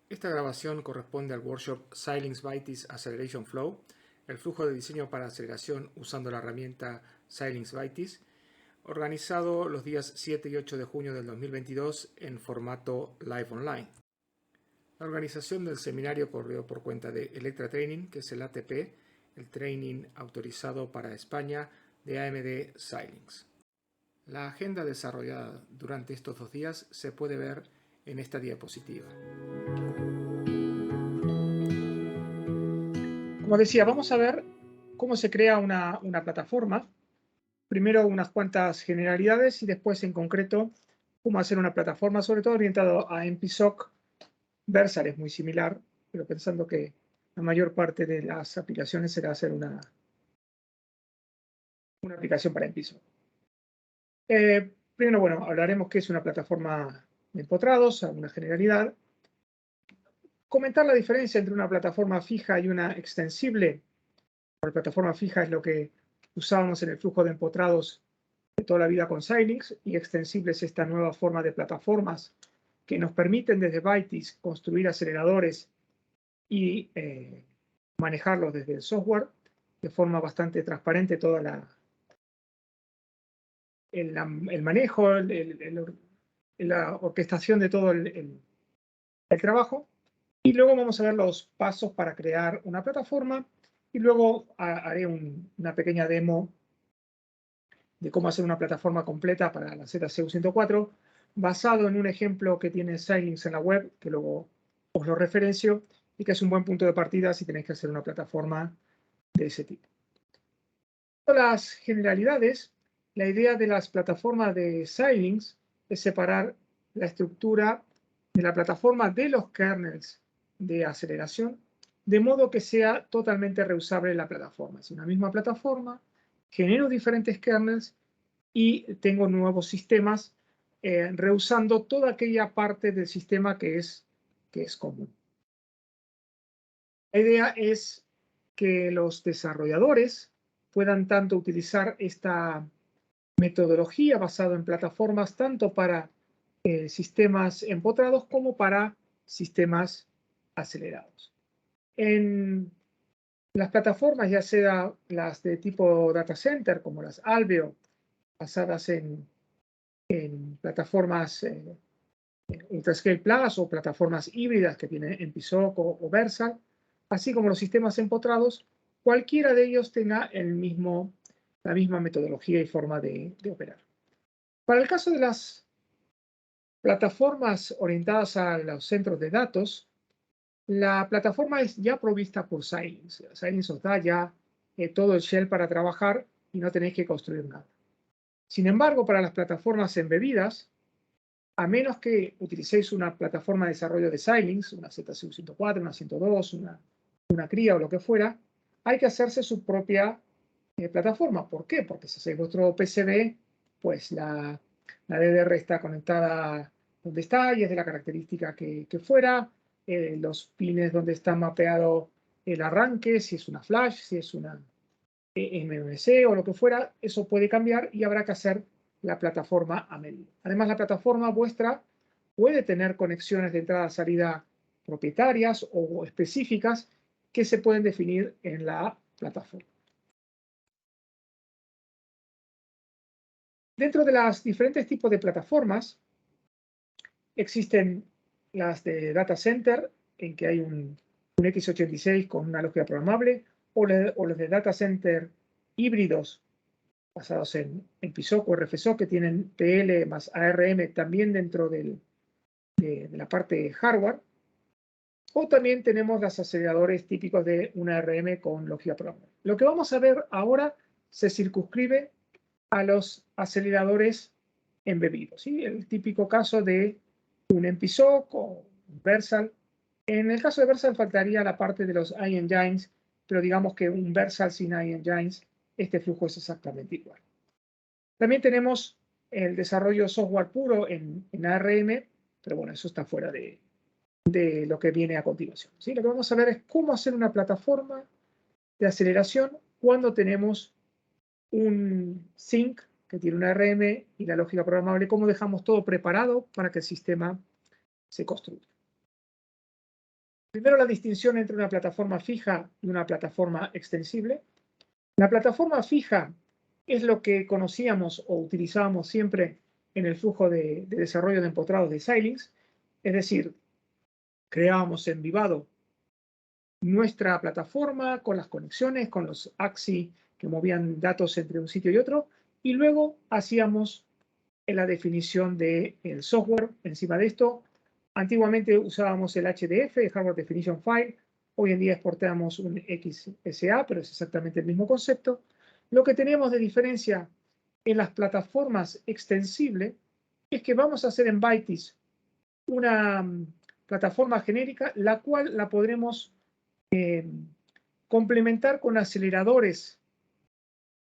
Esta grabación corresponde al workshop Xilinx Vitis Acceleration Flow, el flujo de diseño para aceleración usando la herramienta Xilinx Vitis, organizado los días 7 y 8 de junio del 2022 en formato live online. La organización del seminario corrió por cuenta de Electra Training, que es el ATP, el training autorizado para España de AMD Xilinx. La agenda desarrollada durante estos 2 días se puede ver en esta diapositiva. Como decía, vamos a ver cómo se crea una plataforma. Primero unas cuantas generalidades y después en concreto cómo hacer una plataforma, sobre todo orientado a MPSOC. Versal es muy similar, pero pensando que la mayor parte de las aplicaciones será hacer una aplicación para MPSOC. Primero, bueno, hablaremos qué es una plataforma de empotrados, alguna generalidad. Comentar la diferencia entre una plataforma fija y una extensible. La plataforma fija es lo que usábamos en el flujo de empotrados de toda la vida con Xilinx, y extensible es esta nueva forma de plataformas que nos permiten desde Vitis construir aceleradores y manejarlos desde el software de forma bastante transparente, toda el manejo, la orquestación de todo el trabajo. Y luego vamos a ver los pasos para crear una plataforma y luego haré una pequeña demo de cómo hacer una plataforma completa para la ZCU104 basado en un ejemplo que tiene Xilinx en la web, que luego os lo referencio y que es un buen punto de partida si tenéis que hacer una plataforma de ese tipo. Todas las generalidades, la idea de las plataformas de Xilinx es separar la estructura de la plataforma de los kernels de aceleración, de modo que sea totalmente reusable la plataforma. Es una misma plataforma, genero diferentes kernels y tengo nuevos sistemas reusando toda aquella parte del sistema que es común. La idea es que los desarrolladores puedan tanto utilizar esta metodología basada en plataformas tanto para sistemas empotrados como para sistemas acelerados. En las plataformas, ya sea las de tipo data center como las Alveo, basadas en plataformas Ultrascale Plus o plataformas híbridas que tienen MPSOC o Versal, así como los sistemas empotrados, cualquiera de ellos tenga la misma metodología y forma de operar. Para el caso de las plataformas orientadas a los centros de datos, la plataforma es ya provista por Xilinx. Xilinx os da ya todo el shell para trabajar y no tenéis que construir nada. Sin embargo, para las plataformas embebidas, a menos que utilicéis una plataforma de desarrollo de Xilinx, una ZCU104, una 102, una CRIA o lo que fuera, hay que hacerse su propia plataforma. ¿Por qué? Porque si hacéis vuestro PCB, pues la DDR está conectada donde está y es de la característica que fuera, los pines donde está mapeado el arranque, si es una flash, si es una MMC o lo que fuera, eso puede cambiar y habrá que hacer la plataforma a medida. Además, la plataforma vuestra puede tener conexiones de entrada-salida propietarias o específicas que se pueden definir en la plataforma. Dentro de los diferentes tipos de plataformas, existen las de data center, en que hay un x86 con una lógica programable, o los de data center híbridos basados en PISOC o RFSOC, que tienen PL más ARM también dentro de la parte hardware. O también tenemos los aceleradores típicos de una ARM con lógica programable. Lo que vamos a ver ahora se circunscribe a los aceleradores embebidos, ¿sí? El típico caso de un MPSOC o un Versal. En el caso de Versal faltaría la parte de los iEngines, pero digamos que un Versal sin iEngines, este flujo es exactamente igual. También tenemos el desarrollo software puro en ARM, pero bueno, eso está fuera de lo que viene a continuación, ¿sí? Lo que vamos a ver es cómo hacer una plataforma de aceleración cuando tenemos un SYNC que tiene una ARM y la lógica programable, cómo dejamos todo preparado para que el sistema se construya. Primero, la distinción entre una plataforma fija y una plataforma extensible. La plataforma fija es lo que conocíamos o utilizábamos siempre en el flujo de desarrollo de empotrados de Xilinx, es decir, creábamos en Vivado nuestra plataforma con las conexiones, con los AXI que movían datos entre un sitio y otro, y luego hacíamos la definición del software encima de esto. Antiguamente usábamos el HDF, el Hardware Definition File. Hoy en día exportamos un XSA, pero es exactamente el mismo concepto. Lo que tenemos de diferencia en las plataformas extensibles es que vamos a hacer en Bytes una plataforma genérica, la cual la podremos complementar con aceleradores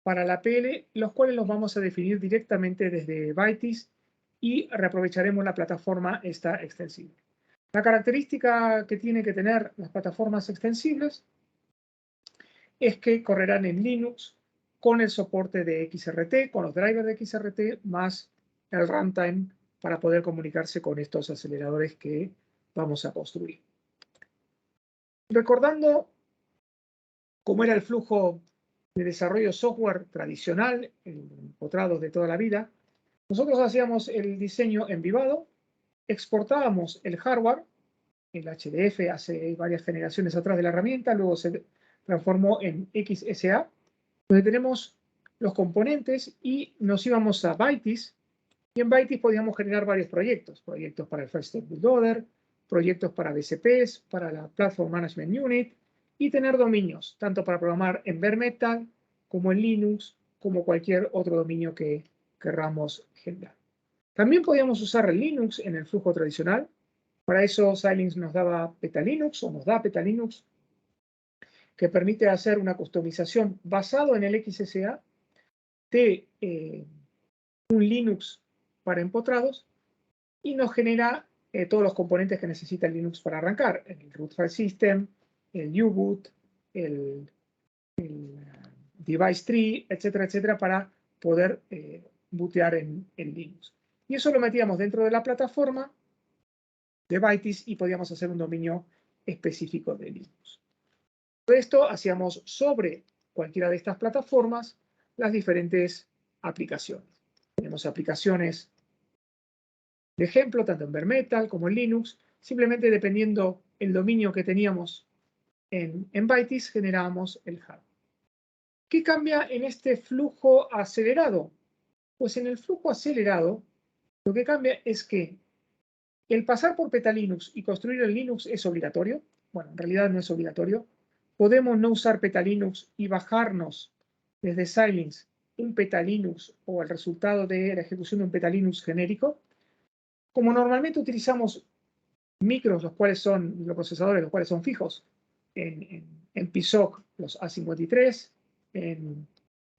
para la PL, los cuales los vamos a definir directamente desde Bytes y reaprovecharemos la plataforma esta extensible. La característica que tiene que tener las plataformas extensibles es que correrán en Linux con el soporte de XRT, con los drivers de XRT, más el runtime para poder comunicarse con estos aceleradores que vamos a construir. Recordando cómo era el flujo de desarrollo software tradicional, empotrados de toda la vida, nosotros hacíamos el diseño en Vivado, exportábamos el hardware, el HDF hace varias generaciones atrás de la herramienta, luego se transformó en XSA, donde tenemos los componentes y nos íbamos a Bytes, y en Bytes podíamos generar varios proyectos para el First Step Bootloader, proyectos para BCPs, para la Platform Management Unit, y tener dominios, tanto para programar en bare metal, como en Linux, como cualquier otro dominio que querramos generar. También podíamos usar Linux en el flujo tradicional. Para eso Xilinx nos daba Petalinux, o nos da Petalinux, que permite hacer una customización basado en el XSA de un Linux para empotrados y nos genera todos los componentes que necesita el Linux para arrancar, el root file system, el U-boot, el device tree, etcétera, etcétera, para poder bootear en Linux. Y eso lo metíamos dentro de la plataforma de Bytes y podíamos hacer un dominio específico de Linux. Por esto hacíamos sobre cualquiera de estas plataformas las diferentes aplicaciones. Tenemos aplicaciones de ejemplo, tanto en bare metal como en Linux, simplemente dependiendo el dominio que teníamos en Bytes, generábamos el hardware. ¿Qué cambia en este flujo acelerado? Pues en el flujo acelerado, lo que cambia es que el pasar por Petalinux y construir el Linux es obligatorio. Bueno, en realidad no es obligatorio. Podemos no usar Petalinux y bajarnos desde Xilinx un Petalinux o el resultado de la ejecución de un Petalinux genérico. Como normalmente utilizamos micros, los procesadores, los cuales son fijos, en PSOC, los A53, en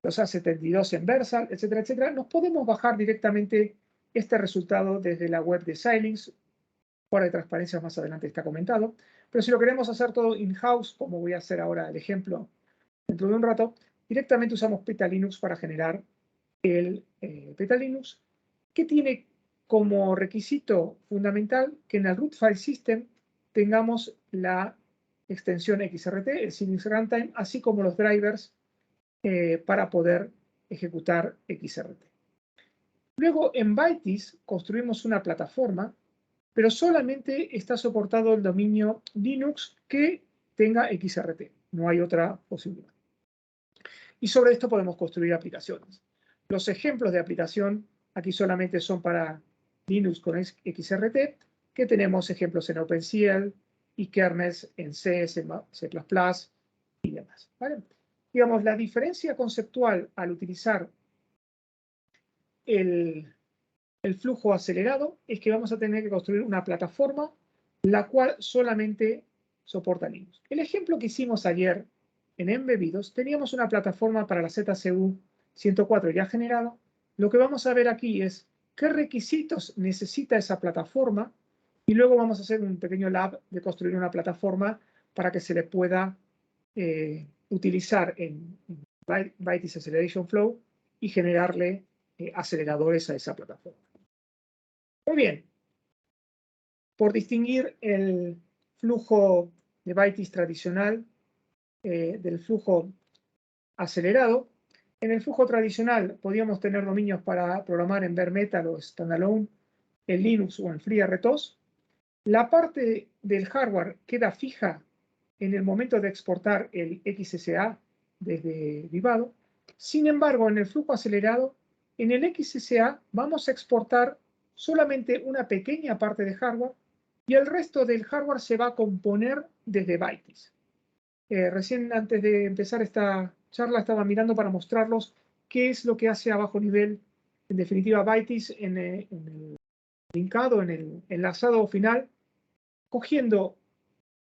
los A72 en Versal, etcétera, etcétera, nos podemos bajar directamente este resultado desde la web de Xilinx. Fuera de transparencia más adelante está comentado, pero si lo queremos hacer todo in-house, como voy a hacer ahora el ejemplo dentro de un rato, directamente usamos Petalinux para generar el Petalinux, que tiene como requisito fundamental que en el root file system tengamos la extensión XRT, el Xilinx Runtime, así como los drivers para poder ejecutar XRT. Luego en Bytes construimos una plataforma, pero solamente está soportado el dominio Linux que tenga XRT. No hay otra posibilidad. Y sobre esto podemos construir aplicaciones. Los ejemplos de aplicación aquí solamente son para Linux con XRT, que tenemos ejemplos en OpenCL y kernels en C, C++ y demás. ¿Vale? Digamos, la diferencia conceptual al utilizar el flujo acelerado es que vamos a tener que construir una plataforma la cual solamente soporta Linux. El ejemplo que hicimos ayer en Embebidos, teníamos una plataforma para la ZCU 104 ya generada. Lo que vamos a ver aquí es qué requisitos necesita esa plataforma y luego vamos a hacer un pequeño lab de construir una plataforma para que se le pueda utilizar en Bytes Acceleration Flow y generarle aceleradores a esa plataforma. Muy bien. Por distinguir el flujo de bytes tradicional del flujo acelerado. En el flujo tradicional podíamos tener dominios para programar en bare metal o standalone, en Linux o en FreeRTOS. La parte del hardware queda fija en el momento de exportar el XSA desde Vivado. Sin embargo, en el flujo acelerado, en el XSA vamos a exportar solamente una pequeña parte de hardware y el resto del hardware se va a componer desde bytes. Recién antes de empezar esta charla estaba mirando para mostrarlos qué es lo que hace a bajo nivel, en definitiva, bytes en el linkado, en el enlazado final, cogiendo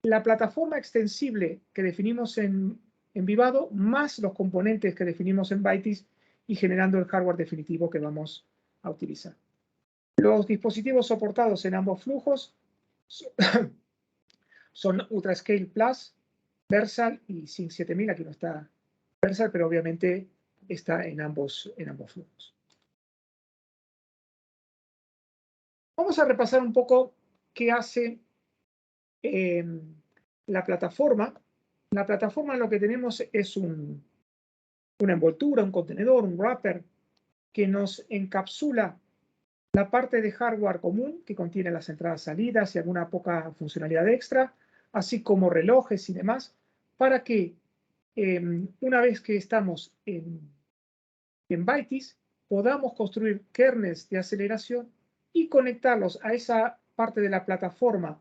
la plataforma extensible que definimos en Vivado, más los componentes que definimos en bytes y generando el hardware definitivo que vamos a utilizar. Los dispositivos soportados en ambos flujos son UltraScale Plus, Versal y Sync 7000. Aquí no está Versal, pero obviamente está en ambos flujos. Vamos a repasar un poco qué hace la plataforma. La plataforma lo que tenemos es una envoltura, un contenedor, un wrapper que nos encapsula la parte de hardware común que contiene las entradas, salidas y alguna poca funcionalidad extra, así como relojes y demás, para que una vez que estamos en bytes podamos construir kernels de aceleración y conectarlos a esa parte de la plataforma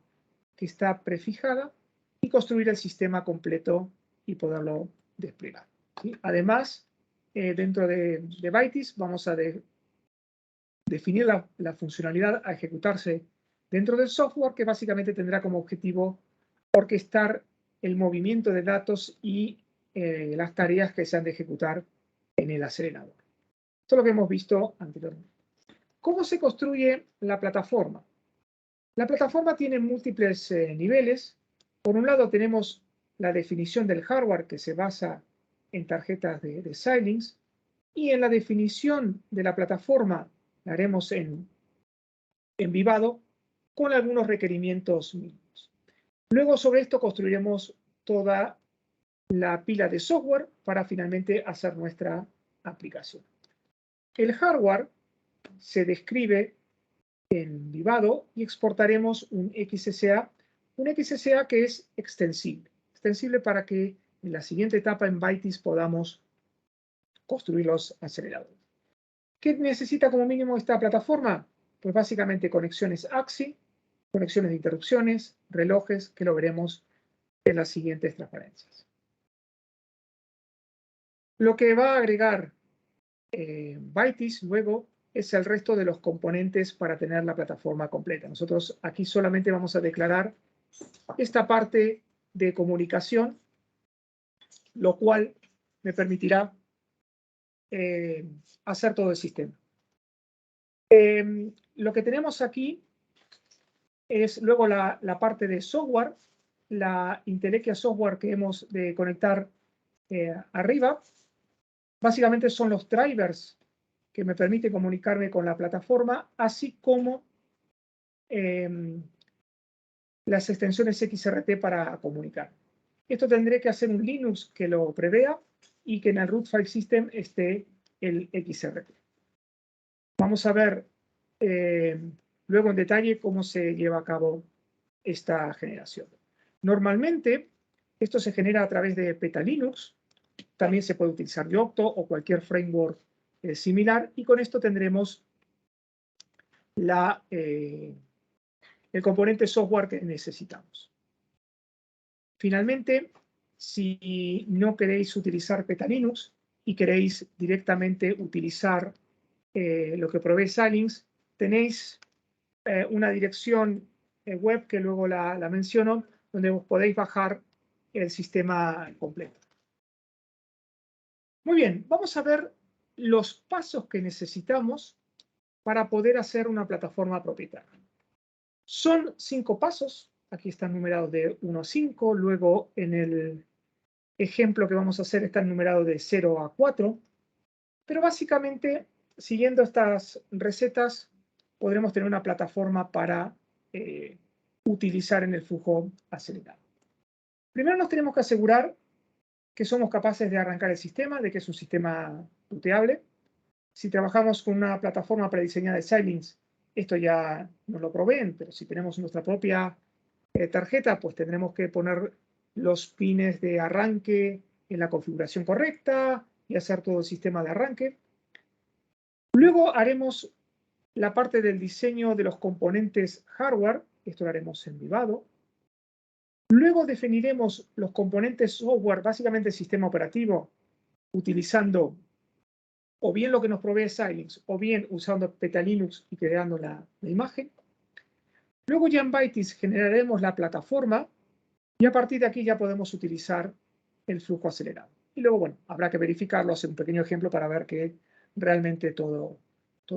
que está prefijada y construir el sistema completo y poderlo desplegar. ¿Sí? Además, dentro de bytes vamos a definir la funcionalidad a ejecutarse dentro del software, que básicamente tendrá como objetivo orquestar el movimiento de datos y las tareas que se han de ejecutar en el acelerador. Esto es lo que hemos visto anteriormente. ¿Cómo se construye la plataforma? La plataforma tiene múltiples niveles. Por un lado tenemos la definición del hardware que se basa en tarjetas de Xilinx, y en la definición de la plataforma la haremos en Vivado con algunos requerimientos mínimos. Luego sobre esto construiremos toda la pila de software para finalmente hacer nuestra aplicación. El hardware se describe en Vivado y exportaremos un XSA que es extensible para que en la siguiente etapa en bytes podamos construir los aceleradores. ¿Qué necesita como mínimo esta plataforma? Pues básicamente conexiones AXI, conexiones de interrupciones, relojes, que lo veremos en las siguientes transparencias. Lo que va a agregar bytes luego es el resto de los componentes para tener la plataforma completa. Nosotros aquí solamente vamos a declarar esta parte de comunicación, lo cual me permitirá hacer todo el sistema. Lo que tenemos aquí es luego la parte de software, la Intelequia software que hemos de conectar arriba. Básicamente son los drivers que me permiten comunicarme con la plataforma, así como las extensiones XRT para comunicar. Esto tendré que hacer un Linux que lo prevea y que en el root file system esté el XRT. Vamos a ver luego en detalle cómo se lleva a cabo esta generación. Normalmente esto se genera a través de PetaLinux. También se puede utilizar Yocto o cualquier framework similar, y con esto tendremos el componente software que necesitamos. Finalmente, si no queréis utilizar PetaLinux y queréis directamente utilizar lo que provee Xilinx, tenéis una dirección web que luego la menciono, donde os podéis bajar el sistema completo. Muy bien, vamos a ver los pasos que necesitamos para poder hacer una plataforma propietaria. Son 5 pasos, aquí están numerados de 1 a 5, luego en el ejemplo que vamos a hacer están numerados de 0 a 4, pero básicamente siguiendo estas recetas podremos tener una plataforma para utilizar en el flujo acelerado. Primero nos tenemos que asegurar que somos capaces de arrancar el sistema, de que es un sistema booteable. Si trabajamos con una plataforma prediseñada de Xilinx, esto ya nos lo proveen, pero si tenemos nuestra propia tarjeta, pues tendremos que poner los pines de arranque en la configuración correcta y hacer todo el sistema de arranque. Luego haremos la parte del diseño de los componentes hardware, esto lo haremos en Vivado. Luego definiremos los componentes software, básicamente el sistema operativo, utilizando o bien lo que nos provee Xilinx, o bien usando Petalinux y creando la imagen. Luego ya en Bytys generaremos la plataforma y a partir de aquí ya podemos utilizar el flujo acelerado. Y luego, bueno, habrá que verificarlo, hacer un pequeño ejemplo para ver que realmente todo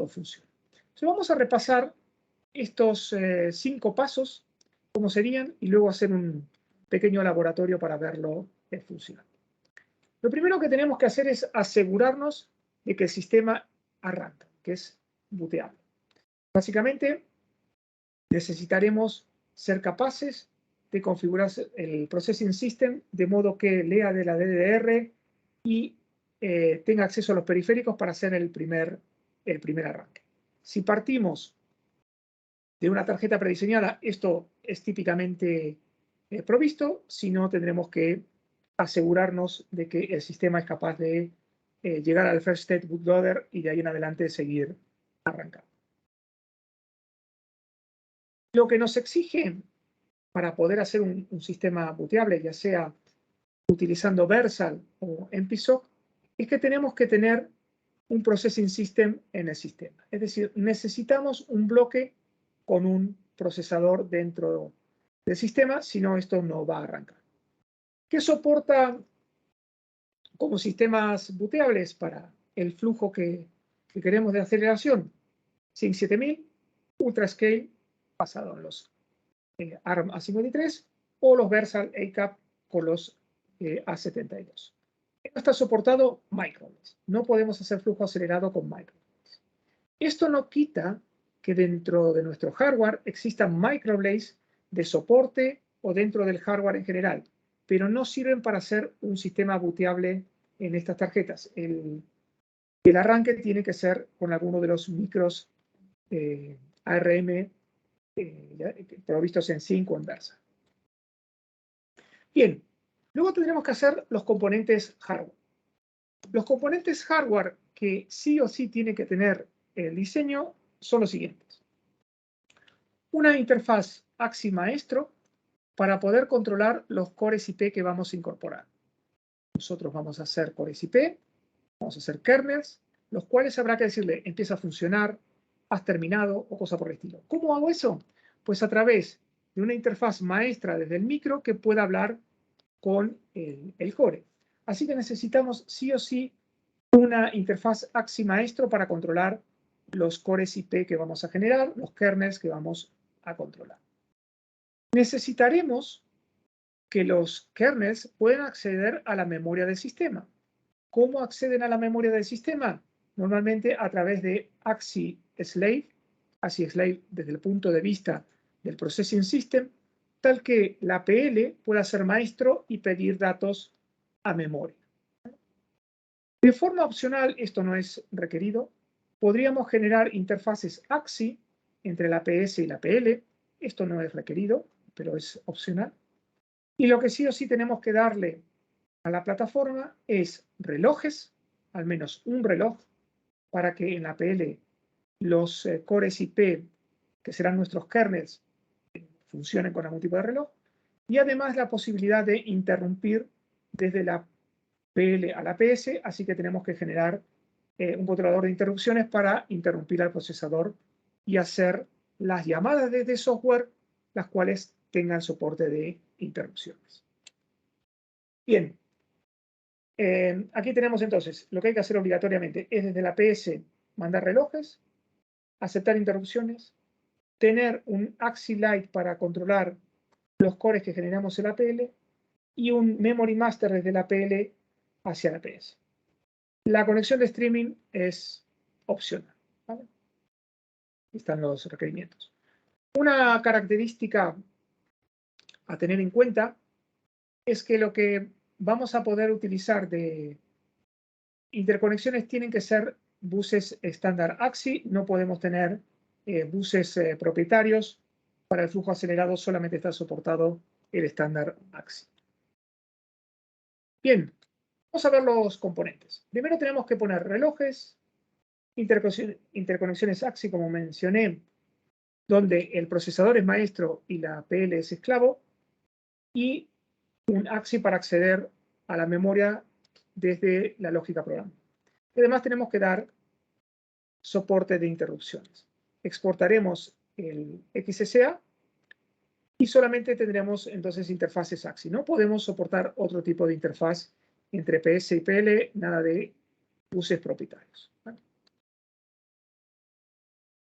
funciona. Entonces vamos a repasar estos 5 pasos, cómo serían, y luego hacer un pequeño laboratorio para verlo funcionar. Lo primero que tenemos que hacer es asegurarnos de que el sistema arranca, que es booteable. Básicamente, necesitaremos ser capaces de configurar el Processing System de modo que lea de la DDR y tenga acceso a los periféricos para hacer el primer arranque. Si partimos de una tarjeta prediseñada, esto es típicamente provisto, si no tendremos que asegurarnos de que el sistema es capaz de llegar al First State Bootloader y de ahí en adelante seguir arrancando. Lo que nos exige para poder hacer un sistema booteable, ya sea utilizando Versal o MPSOC, es que tenemos que tener un Processing System en el sistema. Es decir, necesitamos un bloque con un procesador dentro del sistema, si no, esto no va a arrancar. ¿Qué soporta como sistemas booteables para el flujo que queremos de aceleración? Sync 7000, UltraScale, basado en los ARM A53, o los Versal ACAP con los A72. No está soportado microblaze. No podemos hacer flujo acelerado con microblaze. Esto no quita que dentro de nuestro hardware existan microblaze de soporte o dentro del hardware en general, pero no sirven para hacer un sistema booteable en estas tarjetas. El arranque tiene que ser con alguno de los micros ARM provistos en Sync o en Versa. Bien, luego tendremos que hacer los componentes hardware. Los componentes hardware que sí o sí tiene que tener el diseño son los siguientes. Una interfaz AXI maestro para poder controlar los cores IP que vamos a incorporar. Nosotros vamos a hacer cores IP, vamos a hacer kernels, los cuales habrá que decirle, empieza a funcionar, has terminado o cosa por el estilo. ¿Cómo hago eso? Pues a través de una interfaz maestra desde el micro que pueda hablar con el core. Así que necesitamos sí o sí una interfaz AXI maestro para controlar los cores IP que vamos a generar, los kernels que vamos a controlar. Necesitaremos que los kernels puedan acceder a la memoria del sistema. ¿Cómo acceden a la memoria del sistema? Normalmente a través de AXI Slave desde el punto de vista del Processing System, tal que la PL pueda ser maestro y pedir datos a memoria. De forma opcional, esto no es requerido, podríamos generar interfaces AXI entre la PS y la PL. Esto no es requerido, pero es opcional. Y lo que sí o sí tenemos que darle a la plataforma es relojes, al menos un reloj, para que en la PL los cores IP, que serán nuestros kernels, funcionen con algún tipo de reloj. Y además la posibilidad de interrumpir desde la PL a la PS, así que tenemos que generar un controlador de interrupciones para interrumpir al procesador y hacer las llamadas desde software, las cuales tengan soporte de interrupciones. Bien, aquí tenemos entonces lo que hay que hacer obligatoriamente es desde la PS mandar relojes, aceptar interrupciones, tener un AXI Lite para controlar los cores que generamos en la PL y un Memory Master desde la PL hacia la PS. La conexión de streaming es opcional, ¿vale? Están los requerimientos. Una característica a tener en cuenta es que lo que vamos a poder utilizar de interconexiones tienen que ser buses estándar AXI, no podemos tener buses propietarios. Para el flujo acelerado solamente está soportado el estándar AXI. Bien, vamos a ver los componentes. Primero tenemos que poner relojes, interconexiones AXI, como mencioné, donde el procesador es maestro y la PL es esclavo, y un AXI para acceder a la memoria desde la lógica programa. Además tenemos que dar soporte de interrupciones. Exportaremos el XSA y solamente tendremos entonces interfaces AXI. No podemos soportar otro tipo de interfaz entre PS y PL, nada de buses propietarios. ¿Vale?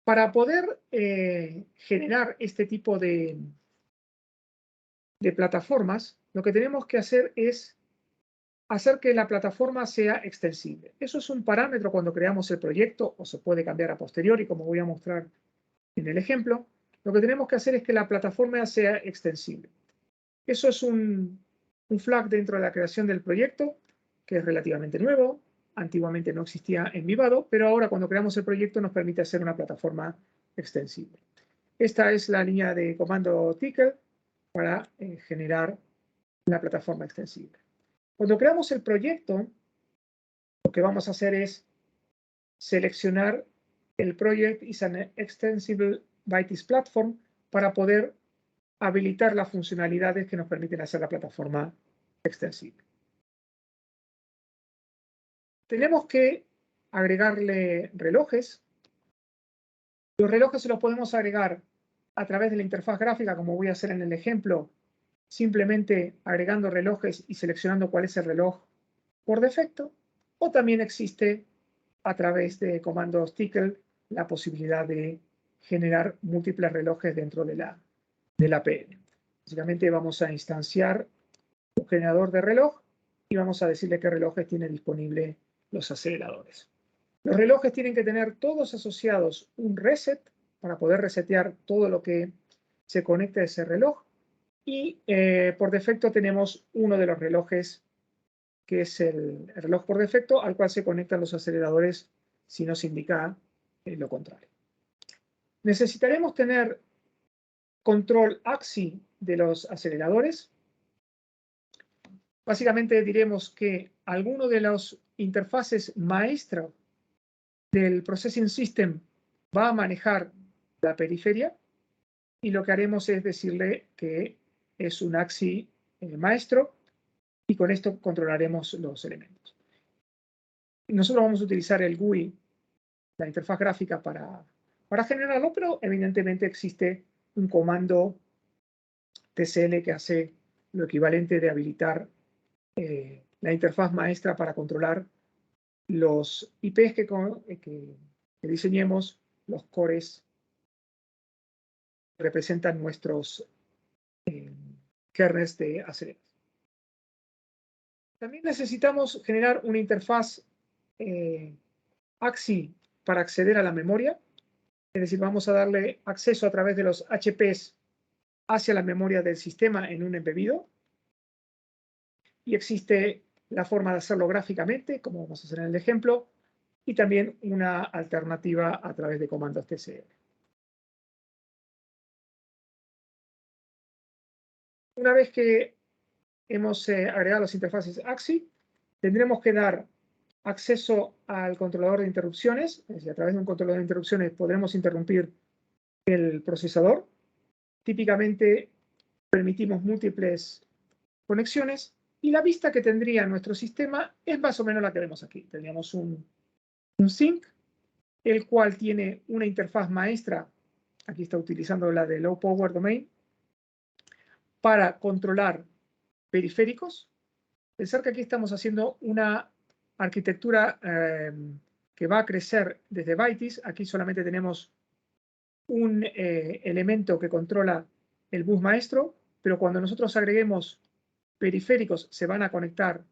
Para poder generar este tipo de plataformas, lo que tenemos que hacer es hacer que la plataforma sea extensible. Eso es un parámetro cuando creamos el proyecto, o se puede cambiar a posteriori, como voy a mostrar en el ejemplo. Lo que tenemos que hacer es que la plataforma sea extensible. Eso es un flag dentro de la creación del proyecto, que es relativamente nuevo. Antiguamente no existía en Vivado, pero ahora cuando creamos el proyecto nos permite hacer una plataforma extensible. Esta es la línea de comando tickle para generar la plataforma extensible. Cuando creamos el proyecto, lo que vamos a hacer es seleccionar el Project is an Extensible Vitis Platform para poder habilitar las funcionalidades que nos permiten hacer la plataforma extensible. Tenemos que agregarle relojes. Los relojes se los podemos agregar a través de la interfaz gráfica, como voy a hacer en el ejemplo, simplemente agregando relojes y seleccionando cuál es el reloj por defecto, o también existe a través de comandos tickle la posibilidad de generar múltiples relojes dentro de la PL. Básicamente vamos a instanciar un generador de reloj y vamos a decirle qué relojes tiene disponible los aceleradores. Los relojes tienen que tener todos asociados un reset para poder resetear todo lo que se conecte a ese reloj. Y por defecto tenemos uno de los relojes que es el reloj por defecto al cual se conectan los aceleradores si nos indica lo contrario. Necesitaremos tener control AXI de los aceleradores. Básicamente diremos que alguno de los interfaces maestro del Processing System va a manejar la periferia y lo que haremos es decirle que es un AXI maestro y con esto controlaremos los elementos. Nosotros vamos a utilizar el GUI, la interfaz gráfica, para generarlo, pero evidentemente existe un comando TCL que hace lo equivalente de habilitar la interfaz maestra para controlar los IPs que diseñemos, los cores que representan nuestros kernels de aceleradores. También necesitamos generar una interfaz AXI para acceder a la memoria. Es decir, vamos a darle acceso a través de los HPs hacia la memoria del sistema en un embebido. Y existe la forma de hacerlo gráficamente, como vamos a hacer en el ejemplo, y también una alternativa a través de comandos TCL. Una vez que hemos agregado las interfaces AXI, tendremos que dar acceso al controlador de interrupciones. Es decir, a través de un controlador de interrupciones podremos interrumpir el procesador. Típicamente permitimos múltiples conexiones y la vista que tendría nuestro sistema es más o menos la que vemos aquí. Tendríamos un sync, el cual tiene una interfaz maestra, aquí está utilizando la de Low Power Domain, para controlar periféricos. Pensar que aquí estamos haciendo una arquitectura que va a crecer desde Vitis. Aquí solamente tenemos un elemento que controla el bus maestro, pero cuando nosotros agreguemos periféricos se van a conectar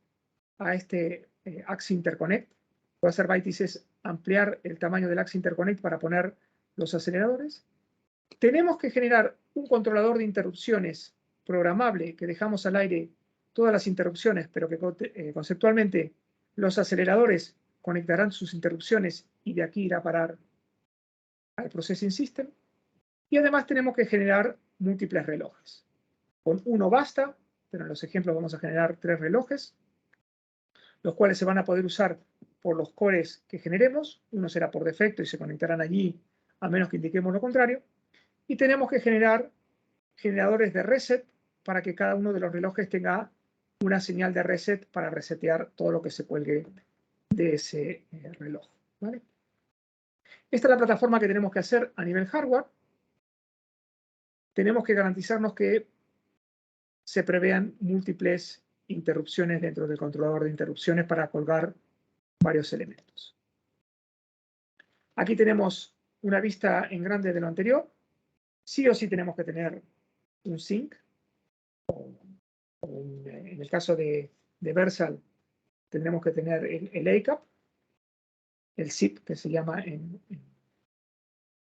a este AXI Interconnect. Lo que va a hacer Vitis es ampliar el tamaño del AXI Interconnect para poner los aceleradores. Tenemos que generar un controlador de interrupciones programable que dejamos al aire todas las interrupciones, pero que conceptualmente los aceleradores conectarán sus interrupciones y de aquí irá a parar al Processing System. Y además tenemos que generar múltiples relojes. Con uno basta, pero en los ejemplos vamos a generar 3 relojes, los cuales se van a poder usar por los cores que generemos. Uno será por defecto y se conectarán allí, a menos que indiquemos lo contrario. Y tenemos que generar generadores de reset para que cada uno de los relojes tenga una señal de reset para resetear todo lo que se cuelgue de ese reloj, ¿vale? Esta es la plataforma que tenemos que hacer a nivel hardware. Tenemos que garantizarnos que se prevean múltiples interrupciones dentro del controlador de interrupciones para colgar varios elementos. Aquí tenemos una vista en grande de lo anterior. Sí o sí tenemos que tener un sync. En el caso de Versal, tendremos que tener el ACAP, el zip, que se llama en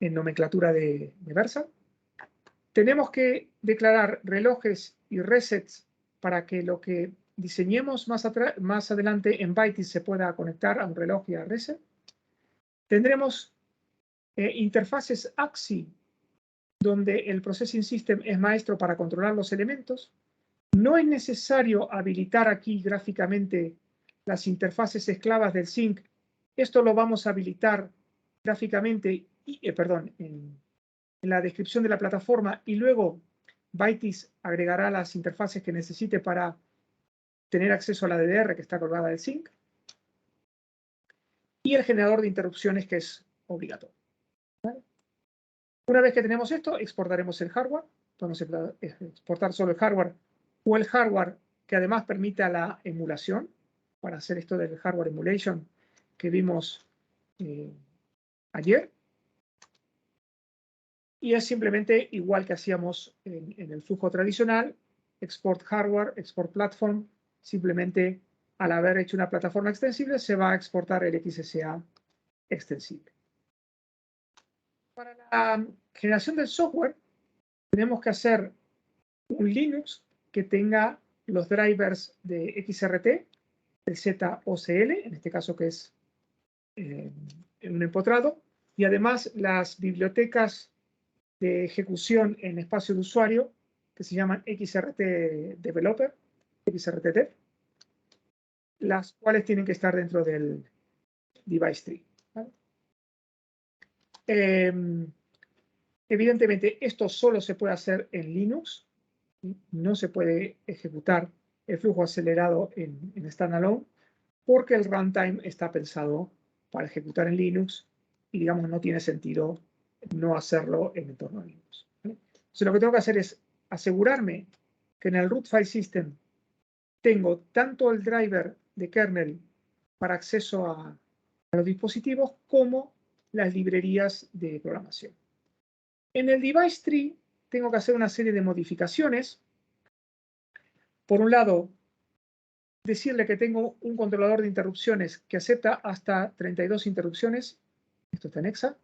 nomenclatura de Versal. Tenemos que declarar relojes y resets para que lo que diseñemos más adelante en Bytes se pueda conectar a un reloj y a reset. Tendremos interfaces AXI, donde el Processing System es maestro para controlar los elementos. No es necesario habilitar aquí gráficamente las interfaces esclavas del sync. Esto lo vamos a habilitar gráficamente en la descripción de la plataforma, y luego Bytes agregará las interfaces que necesite para tener acceso a la DDR que está colgada del sync, y el generador de interrupciones, que es obligatorio. ¿Vale? Una vez que tenemos esto, exportaremos el hardware. Podemos exportar solo el hardware o el hardware que además permita la emulación, para hacer esto del hardware emulation que vimos ayer. Y es simplemente igual que hacíamos en el flujo tradicional: export hardware, export platform. Simplemente, al haber hecho una plataforma extensible, se va a exportar el XSA extensible. Para la generación del software, tenemos que hacer un Linux que tenga los drivers de XRT, el ZOCL, en este caso que es un empotrado, y además las bibliotecas de ejecución en espacio de usuario que se llaman XRT Developer, XRT Dev, las cuales tienen que estar dentro del device tree. ¿Vale? Evidentemente, esto solo se puede hacer en Linux. No se puede ejecutar el flujo acelerado en standalone, porque el runtime está pensado para ejecutar en Linux y, digamos, no tiene sentido no hacerlo en entorno a Linux. ¿Vale? Entonces, lo que tengo que hacer es asegurarme que en el root file system tengo tanto el driver de kernel para acceso a los dispositivos como las librerías de programación. En el device tree tengo que hacer una serie de modificaciones. Por un lado, decirle que tengo un controlador de interrupciones que acepta hasta 32 interrupciones. Esto está en hexa,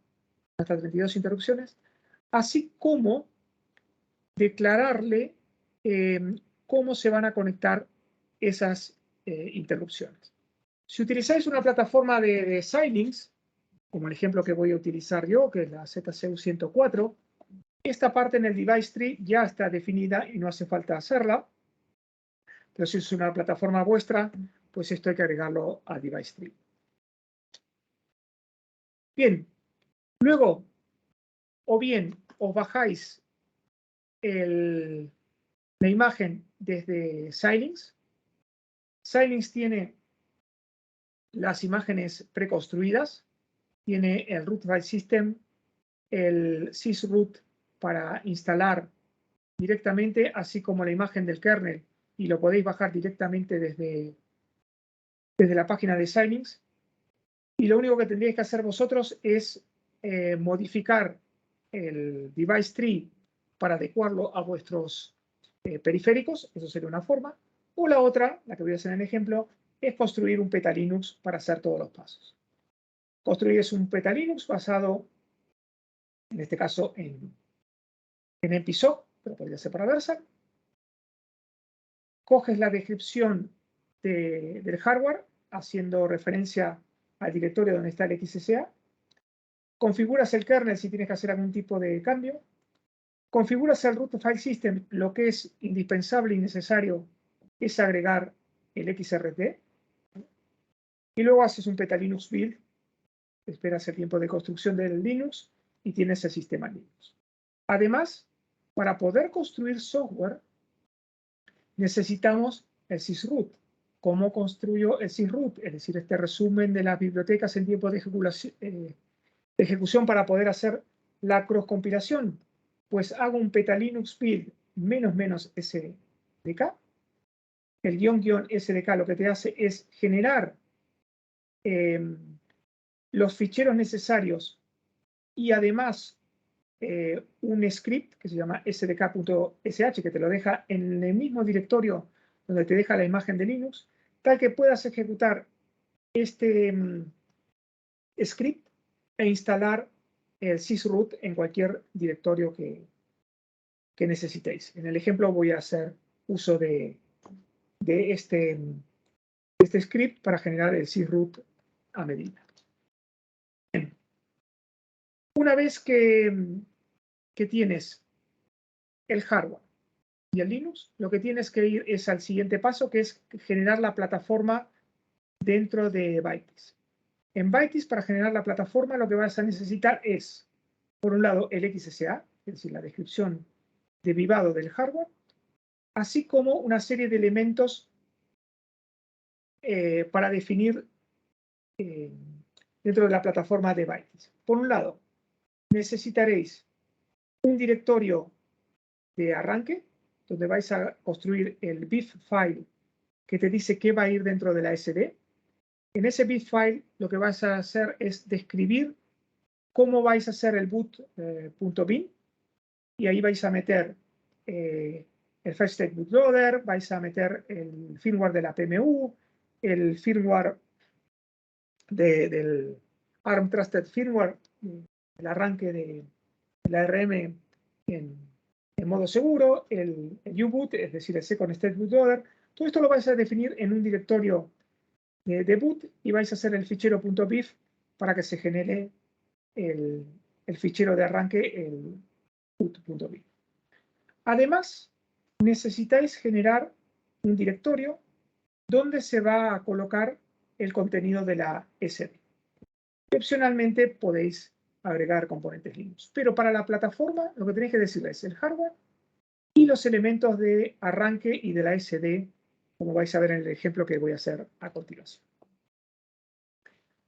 hasta 32 interrupciones. Así como declararle cómo se van a conectar esas interrupciones. Si utilizáis una plataforma de Xilinx, como el ejemplo que voy a utilizar yo, que es la ZCU104, esta parte en el device tree ya está definida y no hace falta hacerla. Pero si es una plataforma vuestra, pues esto hay que agregarlo a device tree. Bien, luego, o bien os bajáis la imagen desde Xilinx. Xilinx tiene las imágenes preconstruidas, tiene el root file system, el sysroot para instalar directamente, así como la imagen del kernel, y lo podéis bajar directamente desde la página de Xilinx. Y lo único que tendríais que hacer vosotros es modificar el device tree para adecuarlo a vuestros periféricos. Eso sería una forma. O la otra, la que voy a hacer en el ejemplo, es construir un petalinux para hacer todos los pasos. Construir un petalinux basado, en este caso, en NPSoC, pero podría ser para Versal. coges la descripción del hardware, haciendo referencia al directorio donde está el XSA, configuras el kernel si tienes que hacer algún tipo de cambio, configuras el root file system. Lo que es indispensable y necesario es agregar el XRT, y luego haces un petalinux build, esperas el tiempo de construcción del Linux y tienes el sistema Linux. Además, para poder construir software, necesitamos el sysroot. ¿Cómo construyo el sysroot? Es decir, este resumen de las bibliotecas en tiempo de ejecución para poder hacer la cross-compilación. Pues hago un petalinux build --SDK. El --SDK lo que te hace es generar los ficheros necesarios y además un script que se llama sdk.sh, que te lo deja en el mismo directorio donde te deja la imagen de Linux, tal que puedas ejecutar este script e instalar el sysroot en cualquier directorio que necesitéis. En el ejemplo voy a hacer uso de este script para generar el sysroot a medida. Bien. Una vez que tienes el hardware y el Linux, lo que tienes que ir es al siguiente paso, que es generar la plataforma dentro de Byteis. En Byteis, para generar la plataforma, lo que vas a necesitar es, por un lado, el XSA, es decir, la descripción de vivado del hardware, así como una serie de elementos para definir dentro de la plataforma de Byteis. Por un lado, necesitaréis un directorio de arranque, donde vais a construir el BIF file que te dice qué va a ir dentro de la SD. En ese BIF file lo que vais a hacer es describir cómo vais a hacer el boot.bin, y ahí vais a meter el First State Bootloader, vais a meter el firmware de la PMU, el firmware del ARM Trusted Firmware, el arranque de la ARM en modo seguro, el U-Boot, es decir, el Second State Bootloader. Todo esto lo vais a definir en un directorio de boot y vais a hacer el fichero .bif para que se genere el fichero de arranque, el boot.bif. Además, necesitáis generar un directorio donde se va a colocar el contenido de la SD. Y opcionalmente podéis agregar componentes Linux. Pero para la plataforma lo que tenéis que decirle es el hardware y los elementos de arranque y de la SD, como vais a ver en el ejemplo que voy a hacer a continuación.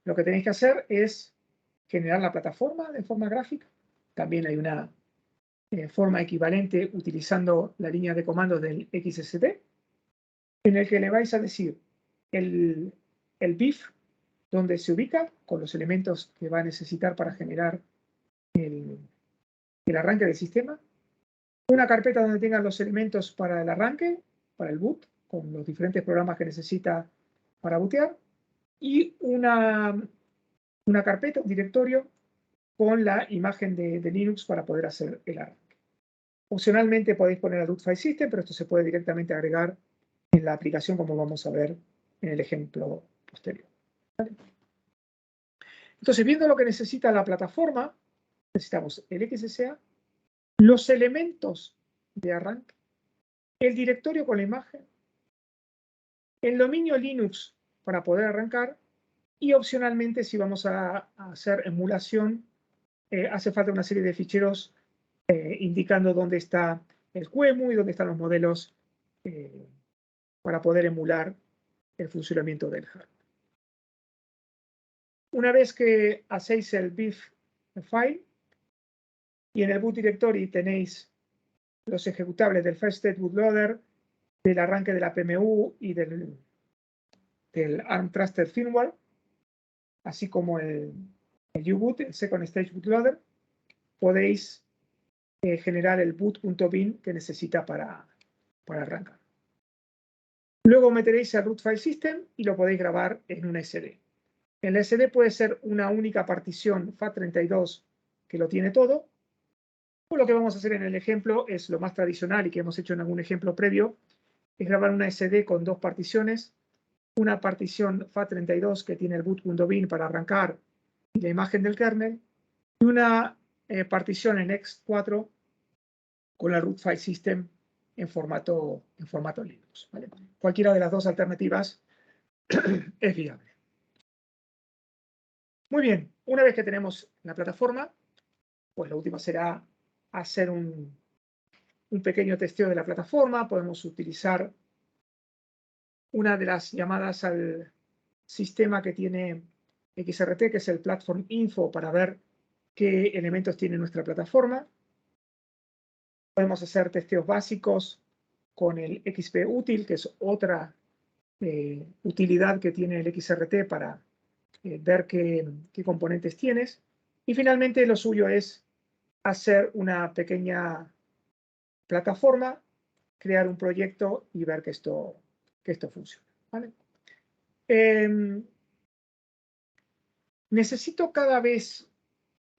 Lo que tenéis que hacer es generar la plataforma de forma gráfica. También hay una forma equivalente utilizando la línea de comandos del XST, en el que le vais a decir el BIF donde se ubica con los elementos que va a necesitar para generar el arranque del sistema, una carpeta donde tengan los elementos para el arranque, para el boot, con los diferentes programas que necesita para bootear, y una carpeta, un directorio, con la imagen de Linux para poder hacer el arranque. Opcionalmente podéis poner el root file system, pero esto se puede directamente agregar en la aplicación, como vamos a ver en el ejemplo posterior. ¿Vale? Entonces, viendo lo que necesita la plataforma, necesitamos el XSA, los elementos de arranque, el directorio con la imagen, el dominio Linux para poder arrancar, y opcionalmente, si vamos a hacer emulación, hace falta una serie de ficheros indicando dónde está el QEMU y dónde están los modelos para poder emular el funcionamiento del hardware. Una vez que hacéis el BIF file y en el boot directory tenéis los ejecutables del First State Bootloader, del arranque de la PMU y del ARM Trusted Firmware, así como el U-Boot, el Second Stage Bootloader, podéis generar el boot.bin que necesita para arrancar. Luego meteréis el root file system y lo podéis grabar en una SD. En la SD puede ser una única partición FAT32 que lo tiene todo, o lo que vamos a hacer en el ejemplo es lo más tradicional y que hemos hecho en algún ejemplo previo, es grabar una SD con dos particiones, una partición FAT32 que tiene el boot window bin para arrancar y la imagen del kernel, y una partición en X4 con el root file system en formato Linux, ¿vale? Cualquiera de las dos alternativas es viable. Muy bien, una vez que tenemos la plataforma, pues lo último será hacer un pequeño testeo de la plataforma. Podemos utilizar una de las llamadas al sistema que tiene XRT, que es el Platform Info, para ver qué elementos tiene nuestra plataforma. Podemos hacer testeos básicos con el XP Util, que es otra utilidad que tiene el XRT para ver qué componentes tienes. Y finalmente lo suyo es hacer una pequeña plataforma, crear un proyecto y ver que esto funcione, ¿vale? ¿Necesito cada vez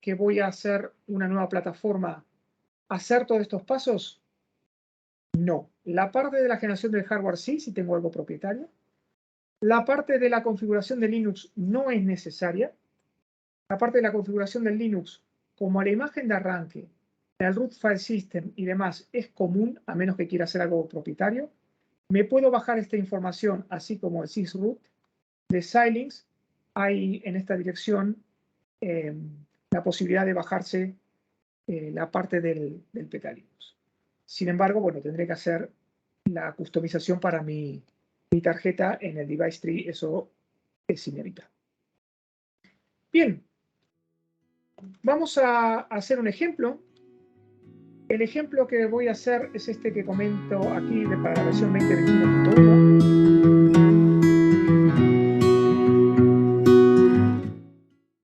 que voy a hacer una nueva plataforma hacer todos estos pasos? No. La parte de la generación del hardware sí, si tengo algo propietario. La parte de la configuración de Linux no es necesaria. La parte de la configuración del Linux, como la imagen de arranque, el root file system y demás es común, a menos que quiera hacer algo propietario, me puedo bajar esta información, así como el sysroot de Xilinx. Hay en esta dirección la posibilidad de bajarse la parte del PK Linux. Sin embargo, bueno, tendré que hacer la customización para mi tarjeta en el device tree, eso es inevitable. Bien, vamos a hacer un ejemplo. El ejemplo que voy a hacer es este que comento aquí para la versión 2021.1.